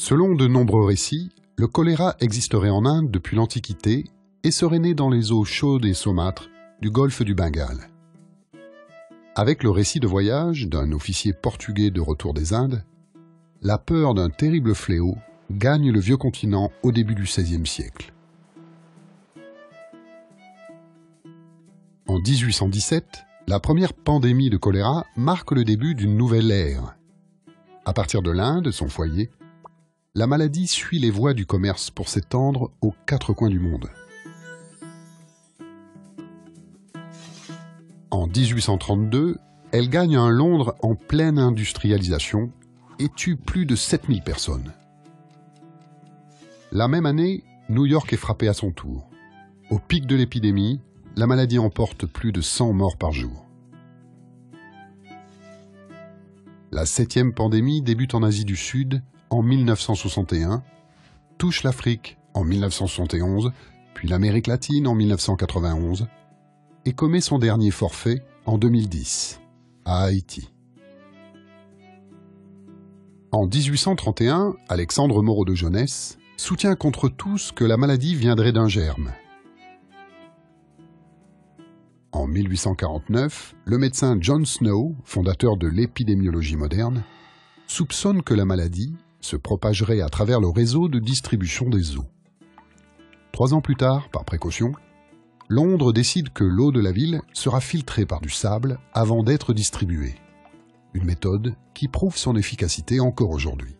Selon de nombreux récits, le choléra existerait en Inde depuis l'Antiquité et serait né dans les eaux chaudes et saumâtres du golfe du Bengale. Avec le récit de voyage d'un officier portugais de retour des Indes, la peur d'un terrible fléau gagne le vieux continent au début du XVIe siècle. En 1817, la première pandémie de choléra marque le début d'une nouvelle ère. À partir de l'Inde, son foyer, la maladie suit les voies du commerce pour s'étendre aux quatre coins du monde. En 1832, elle gagne un Londres en pleine industrialisation et tue plus de 7000 personnes. La même année, New York est frappée à son tour. Au pic de l'épidémie, la maladie emporte plus de 100 morts par jour. La 7e pandémie débute en Asie du Sud en 1961, touche l'Afrique en 1971, puis l'Amérique latine en 1991, et commet son dernier forfait en 2010, à Haïti. En 1831, Alexandre Moreau de Jonesse soutient contre tous que la maladie viendrait d'un germe. En 1849, le médecin John Snow, fondateur de l'épidémiologie moderne, soupçonne que la maladie se propagerait à travers le réseau de distribution des eaux. 3 ans plus tard, par précaution, Londres décide que l'eau de la ville sera filtrée par du sable avant d'être distribuée. Une méthode qui prouve son efficacité encore aujourd'hui.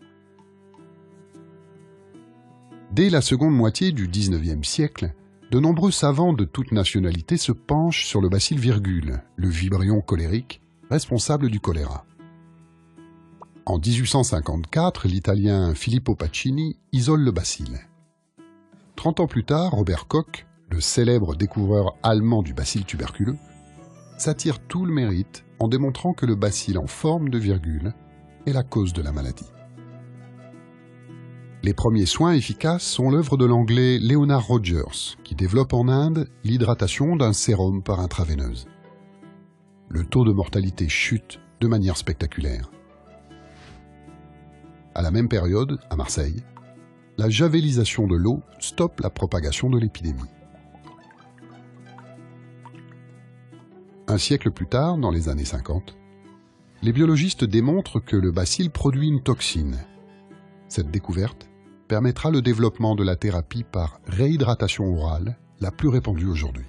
Dès la seconde moitié du XIXe siècle, de nombreux savants de toutes nationalités se penchent sur le bacille virgule, le vibrion cholérique, responsable du choléra. En 1854, l'Italien Filippo Pacini isole le bacille. 30 ans plus tard, Robert Koch, le célèbre découvreur allemand du bacille tuberculeux, s'attire tout le mérite en démontrant que le bacille en forme de virgule est la cause de la maladie. Les premiers soins efficaces sont l'œuvre de l'anglais Leonard Rogers, qui développe en Inde l'hydratation d'un sérum par intraveineuse. Le taux de mortalité chute de manière spectaculaire. À la même période, à Marseille, la javélisation de l'eau stoppe la propagation de l'épidémie. Un siècle plus tard, dans les années 50, les biologistes démontrent que le bacille produit une toxine. Cette découverte permettra le développement de la thérapie par réhydratation orale, la plus répandue aujourd'hui.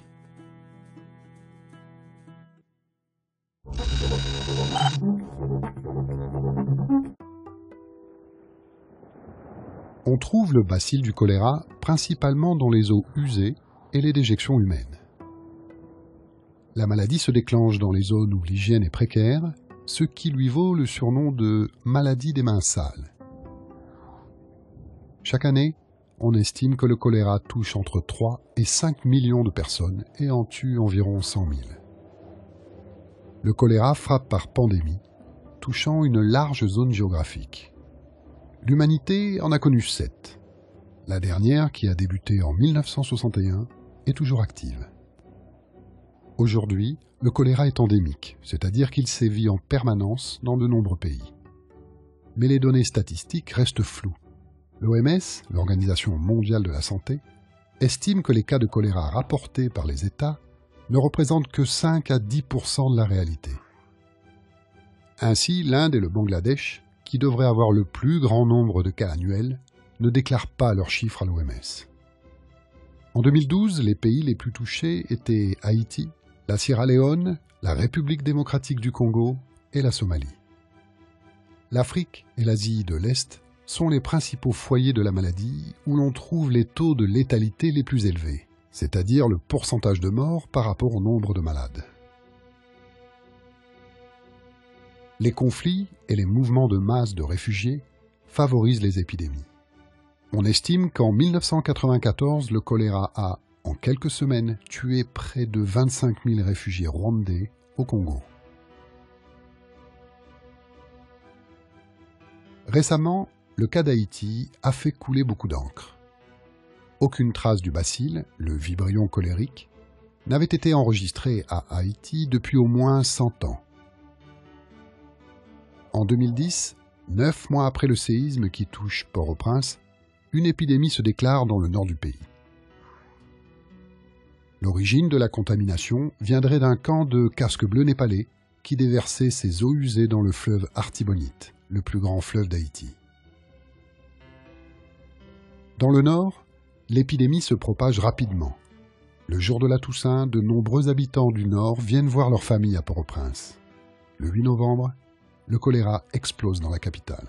On trouve le bacille du choléra principalement dans les eaux usées et les déjections humaines. La maladie se déclenche dans les zones où l'hygiène est précaire, ce qui lui vaut le surnom de « maladie des mains sales ». Chaque année, on estime que le choléra touche entre 3 et 5 millions de personnes et en tue environ 100 000. Le choléra frappe par pandémie, touchant une large zone géographique. L'humanité en a connu 7. La dernière, qui a débuté en 1961, est toujours active. Aujourd'hui, le choléra est endémique, c'est-à-dire qu'il sévit en permanence dans de nombreux pays. Mais les données statistiques restent floues. L'OMS, l'Organisation mondiale de la santé, estime que les cas de choléra rapportés par les États ne représentent que 5 à 10% de la réalité. Ainsi, l'Inde et le Bangladesh, qui devraient avoir le plus grand nombre de cas annuels, ne déclarent pas leurs chiffres à l'OMS. En 2012, les pays les plus touchés étaient Haïti, la Sierra Leone, la République démocratique du Congo et la Somalie. L'Afrique et l'Asie de l'Est sont les principaux foyers de la maladie où l'on trouve les taux de létalité les plus élevés, c'est-à-dire le pourcentage de morts par rapport au nombre de malades. Les conflits et les mouvements de masse de réfugiés favorisent les épidémies. On estime qu'en 1994, le choléra a, en quelques semaines, tué près de 25 000 réfugiés rwandais au Congo. Récemment, le cas d'Haïti a fait couler beaucoup d'encre. Aucune trace du bacille, le vibrion cholérique, n'avait été enregistrée à Haïti depuis au moins 100 ans. En 2010, 9 mois après le séisme qui touche Port-au-Prince, une épidémie se déclare dans le nord du pays. L'origine de la contamination viendrait d'un camp de casques bleus népalais qui déversait ses eaux usées dans le fleuve Artibonite, le plus grand fleuve d'Haïti. Dans le nord, l'épidémie se propage rapidement. Le jour de la Toussaint, de nombreux habitants du nord viennent voir leur famille à Port-au-Prince. Le 8 novembre, le choléra explose dans la capitale.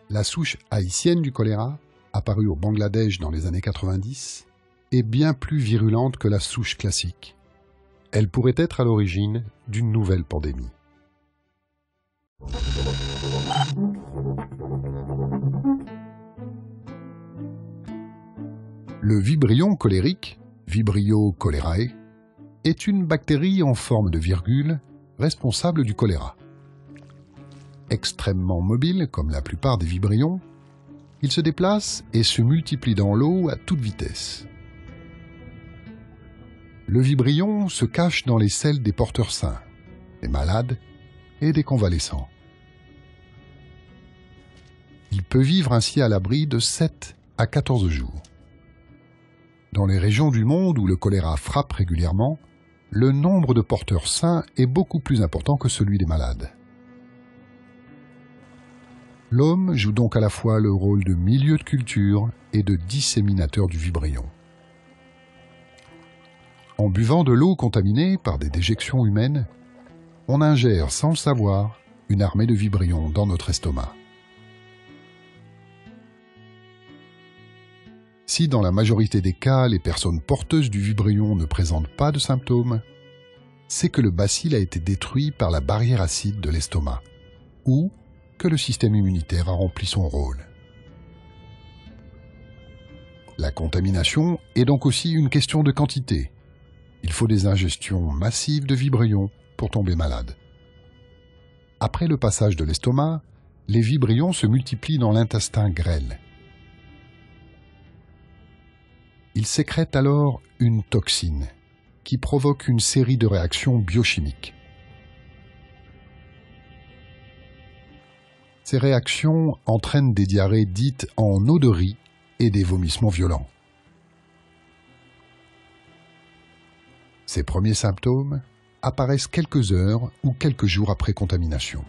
La souche haïtienne du choléra, apparue au Bangladesh dans les années 90, est bien plus virulente que la souche classique. Elle pourrait être à l'origine d'une nouvelle pandémie. Le vibrion colérique, Vibrio cholerae, est une bactérie en forme de virgule responsable du choléra. Extrêmement mobile, comme la plupart des vibrions, il se déplace et se multiplie dans l'eau à toute vitesse. Le vibrion se cache dans les selles des porteurs sains, des malades et des convalescents. Il peut vivre ainsi à l'abri de 7 à 14 jours. Dans les régions du monde où le choléra frappe régulièrement, le nombre de porteurs sains est beaucoup plus important que celui des malades. L'homme joue donc à la fois le rôle de milieu de culture et de disséminateur du vibrion. En buvant de l'eau contaminée par des déjections humaines, on ingère sans le savoir une armée de vibrions dans notre estomac. Si dans la majorité des cas, les personnes porteuses du vibrion ne présentent pas de symptômes, c'est que le bacille a été détruit par la barrière acide de l'estomac, ou que le système immunitaire a rempli son rôle. La contamination est donc aussi une question de quantité. Il faut des ingestions massives de vibrions pour tomber malade. Après le passage de l'estomac, les vibrions se multiplient dans l'intestin grêle. Ils sécrètent alors une toxine qui provoque une série de réactions biochimiques. Ces réactions entraînent des diarrhées dites en eau de riz et des vomissements violents. Ces premiers symptômes apparaissent quelques heures ou quelques jours après contamination.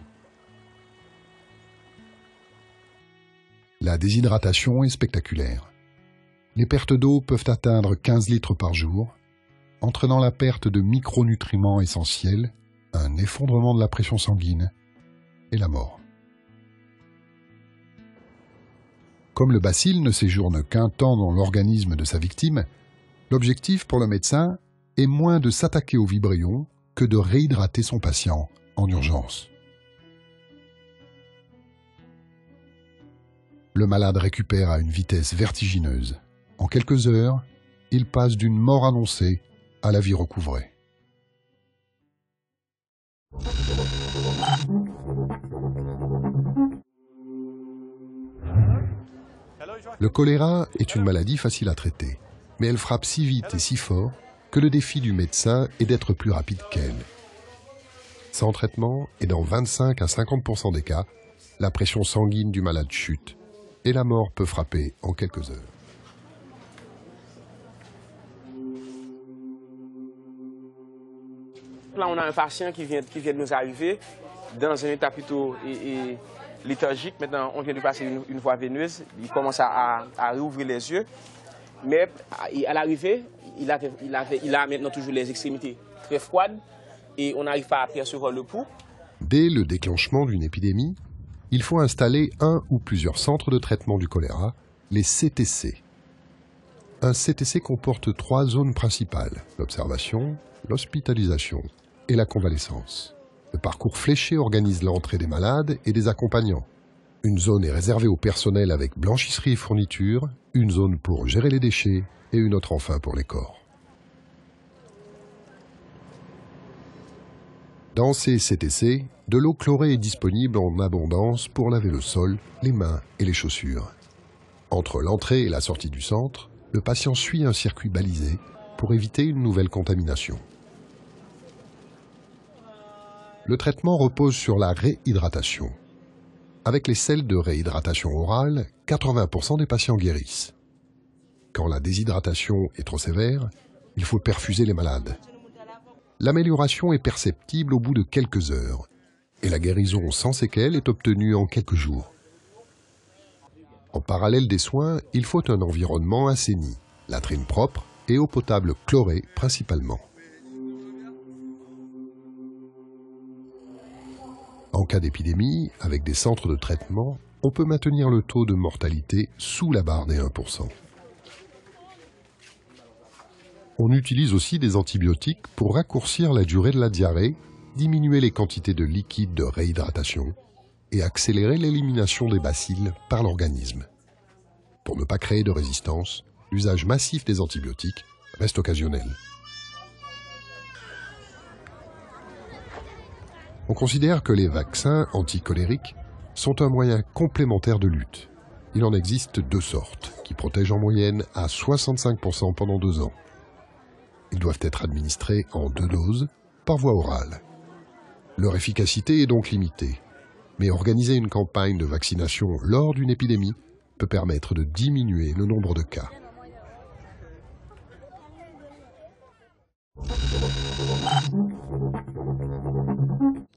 La déshydratation est spectaculaire. Les pertes d'eau peuvent atteindre 15 litres par jour, entraînant la perte de micronutriments essentiels, un effondrement de la pression sanguine et la mort. Comme le bacille ne séjourne qu'un temps dans l'organisme de sa victime, l'objectif pour le médecin est moins de s'attaquer au vibrion que de réhydrater son patient en urgence. Le malade récupère à une vitesse vertigineuse. En quelques heures, il passe d'une mort annoncée à la vie recouvrée. Le choléra est une maladie facile à traiter, mais elle frappe si vite et si fort que le défi du médecin est d'être plus rapide qu'elle. Sans traitement, et dans 25 à 50% des cas, la pression sanguine du malade chute et la mort peut frapper en quelques heures. Là, on a un patient qui vient de nous arriver dans un état plutôt léthargique. Maintenant, on vient de passer une voie veineuse. Il commence à réouvrir les yeux. Mais à l'arrivée, il a maintenant toujours les extrémités très froides et on n'arrive pas à percevoir le pouls. Dès le déclenchement d'une épidémie, il faut installer un ou plusieurs centres de traitement du choléra, les CTC. Un CTC comporte 3 zones principales, l'observation, l'hospitalisation et la convalescence. Le parcours fléché organise l'entrée des malades et des accompagnants. Une zone est réservée au personnel avec blanchisserie et fourniture, une zone pour gérer les déchets et une autre enfin pour les corps. Dans ces CTC, de l'eau chlorée est disponible en abondance pour laver le sol, les mains et les chaussures. Entre l'entrée et la sortie du centre, le patient suit un circuit balisé pour éviter une nouvelle contamination. Le traitement repose sur la réhydratation. Avec les sels de réhydratation orale, 80% des patients guérissent. Quand la déshydratation est trop sévère, il faut perfuser les malades. L'amélioration est perceptible au bout de quelques heures et la guérison sans séquelles est obtenue en quelques jours. En parallèle des soins, il faut un environnement assaini, latrines propres et eau potable chlorée principalement. En cas d'épidémie, avec des centres de traitement, on peut maintenir le taux de mortalité sous la barre des 1%. On utilise aussi des antibiotiques pour raccourcir la durée de la diarrhée, diminuer les quantités de liquide de réhydratation et accélérer l'élimination des bacilles par l'organisme. Pour ne pas créer de résistance, l'usage massif des antibiotiques reste occasionnel. On considère que les vaccins anticolériques sont un moyen complémentaire de lutte. Il en existe deux sortes, qui protègent en moyenne à 65% pendant 2 ans. Ils doivent être administrés en 2 doses, par voie orale. Leur efficacité est donc limitée, mais organiser une campagne de vaccination lors d'une épidémie peut permettre de diminuer le nombre de cas.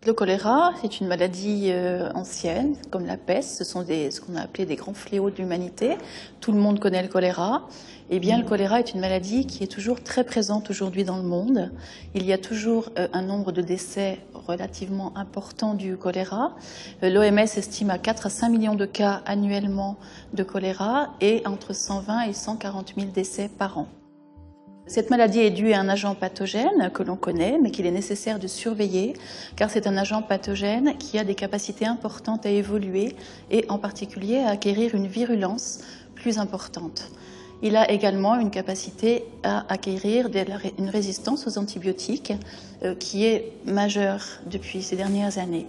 Le choléra, c'est une maladie ancienne, comme la peste. Ce sont ce qu'on a appelé des grands fléaux de l'humanité. Tout le monde connaît le choléra. Eh bien, le choléra est une maladie qui est toujours très présente aujourd'hui dans le monde. Il y a toujours un nombre de décès relativement important du choléra. L'OMS estime à 4 à 5 millions de cas annuellement de choléra et entre 120 et 140 000 décès par an. Cette maladie est due à un agent pathogène que l'on connaît, mais qu'il est nécessaire de surveiller, car c'est un agent pathogène qui a des capacités importantes à évoluer et en particulier à acquérir une virulence plus importante. Il a également une capacité à acquérir une résistance aux antibiotiques qui est majeure depuis ces dernières années.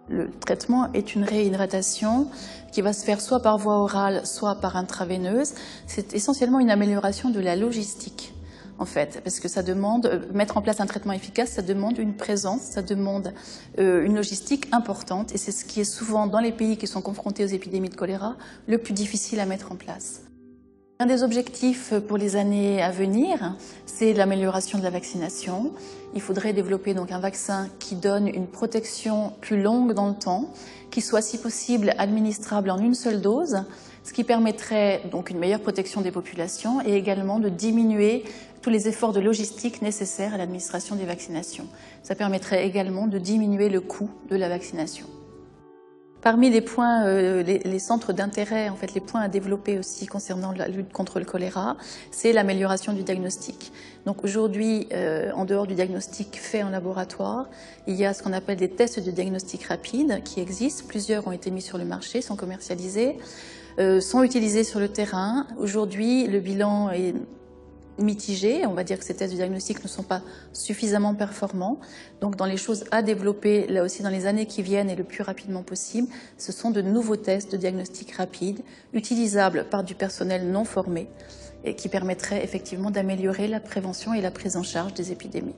Le traitement est une réhydratation qui va se faire soit par voie orale, soit par intraveineuse. C'est essentiellement une amélioration de la logistique. En fait, parce que ça demande, mettre en place un traitement efficace, ça demande une présence, ça demande une logistique importante et c'est ce qui est souvent dans les pays qui sont confrontés aux épidémies de choléra le plus difficile à mettre en place. Un des objectifs pour les années à venir, c'est l'amélioration de la vaccination. Il faudrait développer donc un vaccin qui donne une protection plus longue dans le temps, qui soit si possible administrable en une seule dose, ce qui permettrait donc une meilleure protection des populations et également de diminuer tous les efforts de logistique nécessaires à l'administration des vaccinations. Ça permettrait également de diminuer le coût de la vaccination. Parmi les points, les centres d'intérêt, en fait, les points à développer aussi concernant la lutte contre le choléra, c'est l'amélioration du diagnostic. Donc aujourd'hui, en dehors du diagnostic fait en laboratoire, il y a ce qu'on appelle des tests de diagnostic rapide qui existent. Plusieurs ont été mis sur le marché, sont commercialisés, sont utilisés sur le terrain. Aujourd'hui, le bilan est mitigés. On va dire que ces tests de diagnostic ne sont pas suffisamment performants. Donc dans les choses à développer, là aussi dans les années qui viennent et le plus rapidement possible, ce sont de nouveaux tests de diagnostic rapide, utilisables par du personnel non formé et qui permettraient effectivement d'améliorer la prévention et la prise en charge des épidémies.